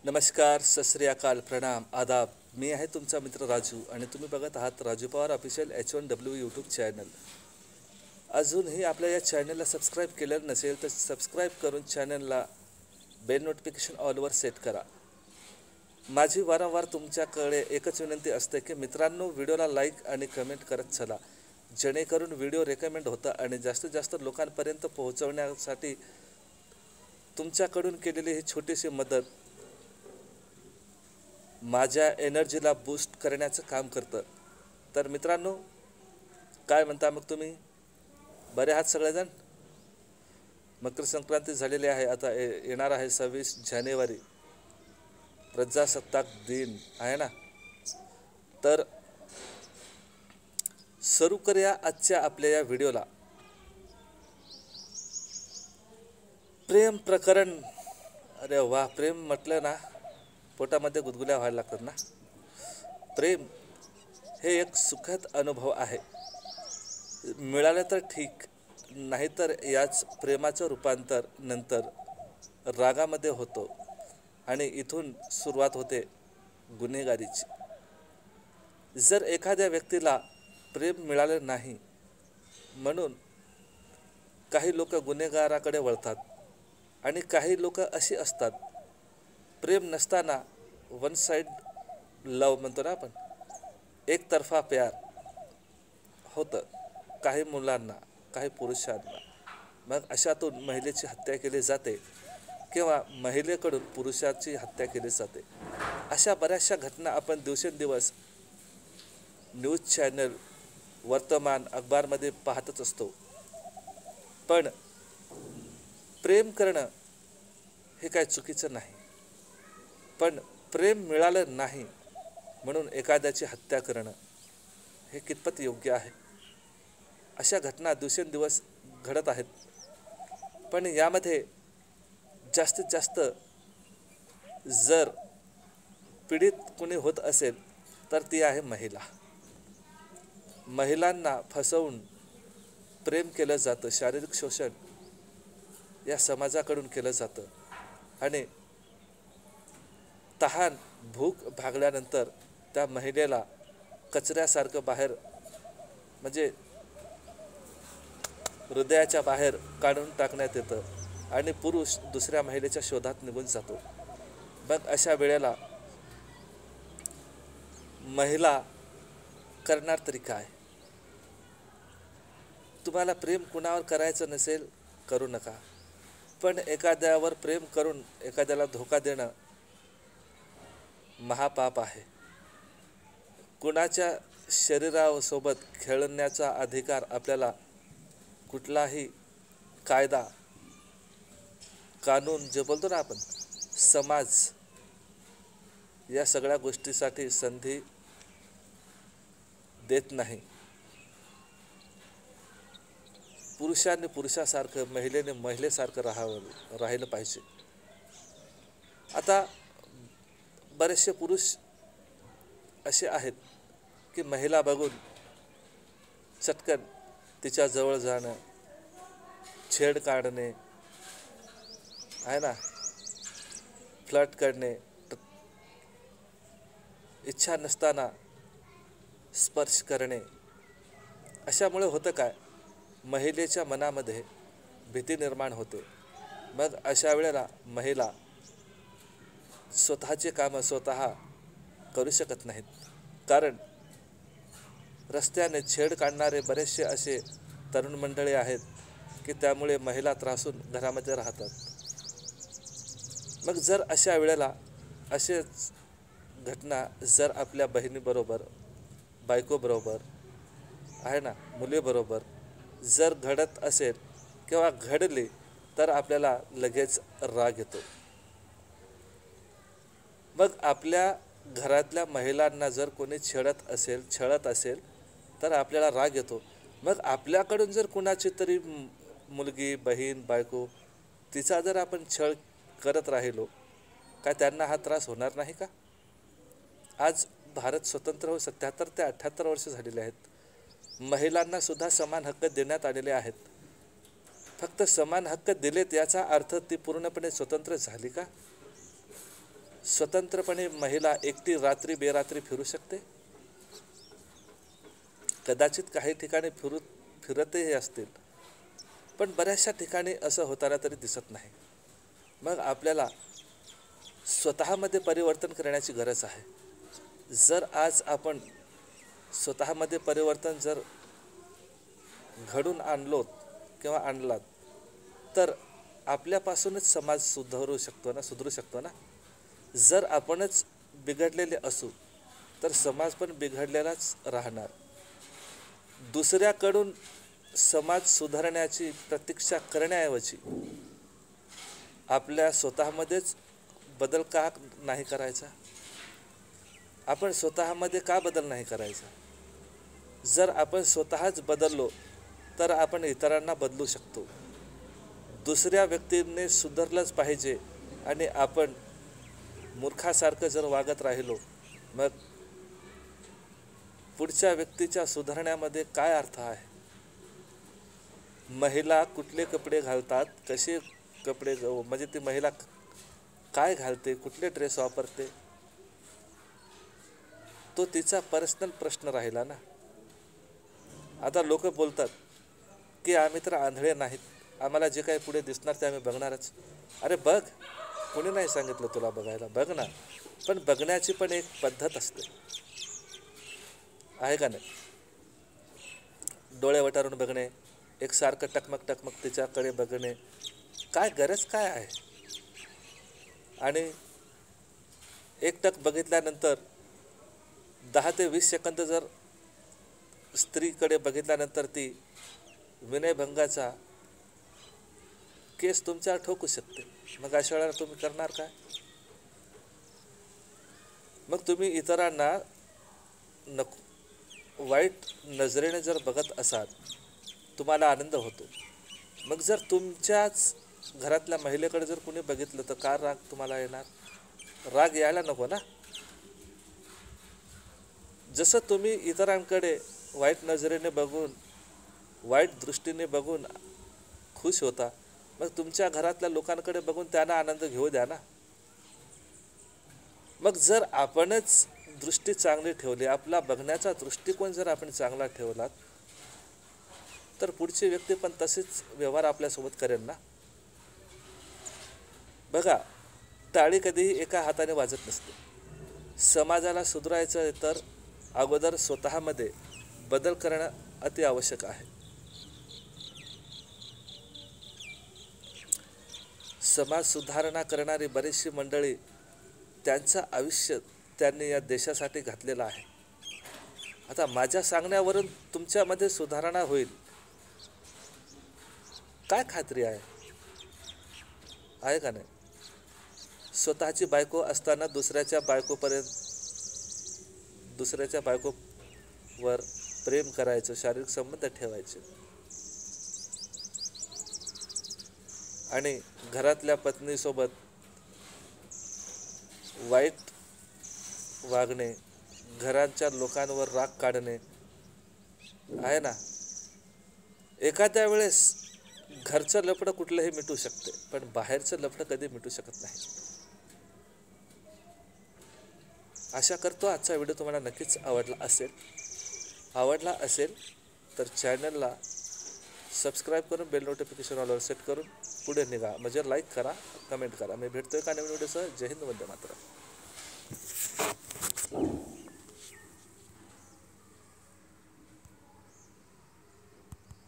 नमस्कार, सत श्री अकाल, प्रणाम, आदाब. मी आहे तुमचा मित्र राजू आणि तुम्ही बघत आहात Raju Pawar official H1W YouTube channel. अजूनही आपल्या या चॅनलला सबस्क्राईब केलेलं नसेल तर सबस्क्राईब करून चॅनलला बेल नोटिफिकेशन ऑलवर सेट करा. माझी वारंवार तुमच्याकडे एकच विनंती असते की मित्रांनो, व्हिडिओला लाईक आणि कमेंट करत चला, जेणेकरून व्हिडिओ रेकमेंड होता आणि जास्तीत जास्त लोकांपर्यंत पोहोचवण्यासाठी तुमच्याकडून केलेली ही छोटीशी मदत माझ्या एनर्जीला बूस्ट करण्याचं काम करतं. तर मित्रांनो, काय म्हणता मग तुम्ही? बरे आहात सगळेजण? मकर संक्रांती झालेली आहे. आता येणार आहे 26 जानेवारी, प्रजासत्ताक दिन आहे ना. तर सुरू करूया आजच्या आपल्या या व्हिडिओला. प्रेम प्रकरण. अरे वा, प्रेम म्हटलं ना पोटामध्ये गुदगुल्या व्हायला लागतात ना. प्रेम हे एक सुखद अनुभव आहे. मिळालं तर ठीक, नाहीतर याच प्रेमाचं रूपांतर नंतर रागामध्ये होतो आणि इथून सुरुवात होते गुन्हेगारीची. जर एखाद्या व्यक्तीला प्रेम मिळालं नाही म्हणून काही लोक गुन्हेगाराकडे वळतात आणि काही लोक अशी असतात, प्रेम नसताना वन साइड लव म्हणतो ना आपण, एकतर्फा प्यार होतं काही मुलांना, काही पुरुषांना. मग अशातून महिलेची हत्या केली जाते किंवा महिलेकडून पुरुषाची हत्या केली जाते. अशा बऱ्याचशा घटना आपण दिवसेंदिवस न्यूज चॅनल, वर्तमान, अखबारमध्ये पाहतच असतो. पण प्रेम करणं हे काय चुकीचं नाही, पण प्रेम मिळालं नाही म्हणून एखाद्याची हत्या करणं हे कितपत योग्य आहे? अशा घटना दिवसेंदिवस घडत आहेत. पण यामध्ये जास्तीत जास्त जर पीडित कोणी होत असेल तर ती आहे महिला. महिलांना फसवून प्रेम केलं जातं, शारीरिक शोषण या समाजाकडून केलं जातं आणि तहान भूक भागल्यानंतर त्या महिलेला कचऱ्यासारखं बाहेर, म्हणजे हृदयाच्या बाहेर काढून टाकण्यात येतं आणि पुरुष दुसऱ्या महिलेच्या शोधात निघून जातो. मग अशा वेळेला महिला करणार तरी काय? तुम्हाला प्रेम कुणावर करायचं नसेल, करू नका. पण एखाद्यावर प्रेम करून एखाद्याला धोका देणं महापाप आहे. कुणाच्या शरीरासोबत खेळण्याचा अधिकार आपल्याला कुठलाही कायदा, कानून जे बोलतो ना आपण, समाज, या सगळ्या गोष्टीसाठी संधी देत नाही. पुरुषांनी पुरुषासारखं, महिलेने महिलेसारखं राहिलं पाहिजे. आता बरेचसे पुरुष असे आहेत की महिला बघून चटकन तिच्या जवळ जाणं, छेड काढणे आहे ना, फ्लर्ट करणे, इच्छा नसताना स्पर्श करणे. अशामुळे होतं काय, महिलेच्या मनामध्ये भीती निर्माण होते. मग अशा वेळेला महिला स्वतःचे कामं स्वतः करू शकत नाहीत, कारण रस्त्याने छेड काढणारे बरेचसे असे तरुण मंडळी आहेत की त्यामुळे महिला त्रासून घरामध्ये राहतात. मग जर अशा वेळेला असेच घटना जर आपल्या बहिणीबरोबर, बायकोबरोबर आहे ना, मुलीबरोबर जर घडत असेल किंवा घडली तर आपल्याला लगेच राग येतो. मग आपल्या घरातल्या महिलांना जर कोणी छळत असेल तर आपल्याला राग येतो. मग आपल्याकडून जर कुणाची तरी मुलगी, बहीण, बायको, तिचा जर आपण छळ करत राहिलो, काय त्यांना हा त्रास होणार नाही का? आज भारत स्वतंत्र होऊन 77 ते 78 वर्ष झालेले आहेत. महिलांना सुद्धा समान हक्क देण्यात आलेले आहेत. फक्त समान हक्क दिलेत याचा अर्थ ती पूर्णपणे स्वतंत्र झाली का? स्वतंत्रपणे महिला एकटी रात्री बेरात्री फिरू शकते? कदाचित काही ठिकाणी फिरतही असतील, पण बऱ्याचशा ठिकाणी असं होताना तरी दिसत नाही. मग आपल्याला स्वतःमध्ये परिवर्तन करण्याची गरज आहे. जर आज आपण स्वतःमध्ये परिवर्तन जर घडून आणलोत किंवा आणलात, तर आपल्यापासूनच समाज सुधरू शकतो ना. जर आपणच बिघडलेले असू तर समाज पण बिघडलेलाच राहणार. दुसऱ्याकडून समाज सुधारण्याची प्रतीक्षा करण्याऐवजी आपल्या स्वतःमध्येच बदल का नाही करायचा? आपण स्वतःमध्ये का बदल नाही करायचा? जर आपण स्वतःच बदललो तर आपण इतरांना बदलू शकतो. दुसऱ्या व्यक्तीने सुधारलंच पाहिजे आणि आपण मूर्खासारखं जर वागत राहिलो, मग पुढच्या व्यक्तीच्या सुधारण्यामध्ये काय अर्थ आहे? महिला कुठले कपडे घालतात, कसे कपडे, म्हणजे ती महिला काय घालते, कुठले ड्रेस वापरते, तो तिचा पर्सनल प्रश्न राहिला ना. आता लोक बोलतात की आम्ही तर आंधळे नाहीत, आम्हाला जे काही पुढे दिसणार ते आम्ही बघणारच. अरे बघ, कोणी नाही सांगितलं तुला बघायला, बघ ना. पण बघण्याची पण एक पद्धत असते, आहे का नाही? डोळे वटारून बघणे, एकसारखं टकमक तिच्याकडे बघणे, काय गरज काय आहे? आणि एकटक बघितल्यानंतर 10 ते 20 सेकंद जर स्त्रीकडे बघितल्यानंतर ती विनयभंगाचा केस तुमच्यावर ठोकू शकते. मग अशा वेळेला तुम्ही करणार काय? मग तुम्ही इतरांना वाईट नजरेने जर बघत असाल, तुम्हाला आनंद होतो. मग जर तुमच्याच घरातल्या महिलेकडे जर कुणी बघितलं तर का राग तुम्हाला येणार? राग यायला नको ना. जसं तुम्ही इतरांकडे वाईट नजरेने बघून, वाईट दृष्टीने बघून खुश होता, मग तुमच्या घरातल्या लोकांकडे बघून त्यांना आनंद घेऊ द्या ना. मग जर आपणच दृष्टी चांगली ठेवली, आपला बघण्याचा दृष्टिकोन जर आपण चांगला ठेवलात, तर पुढची व्यक्ती पण तसेच व्यवहार आपल्यासोबत करेल ना. बघा, टाळी कधीही एका हाताने वाजत नसते. समाजाला सुधारायचं तर अगोदर स्वतःमध्ये बदल करणं अति आवश्यक आहे. समाज सुधारणा करणारी बरीचशी मंडळी त्यांचं आयुष्य त्यांनी या देशासाठी घातलेलं आहे. आता माझ्या सांगण्यावरून तुमच्यामध्ये सुधारणा होईल काय खात्री आहे? आहे का नाही? स्वतःची बायको असताना दुसऱ्याच्या बायकोवर प्रेम करायचं, शारीरिक संबंध ठेवायचे, आणि घरातल्या पत्नीसोबत वाईट वागणे, घराच्या लोकांवर राग काढणे, आहे ना. एखाद्या वेळेस घरचं लफडं कुठलंही मिटू शकते, पण बाहेरचं लफडं कधी मिटू शकत नाही. आशा करतो आजचा व्हिडिओ तुम्हाला नक्कीच आवडला असेल तर चॅनलला सबस्क्राईब करून बेल नोटिफिकेशन ऑलवर सेट करून पुढे निघा. म्हणजे लाईक करा, कमेंट करा. मी भेटतोय का नवीन व्हिडिओसह. जय हिंद, वंदे मातरम.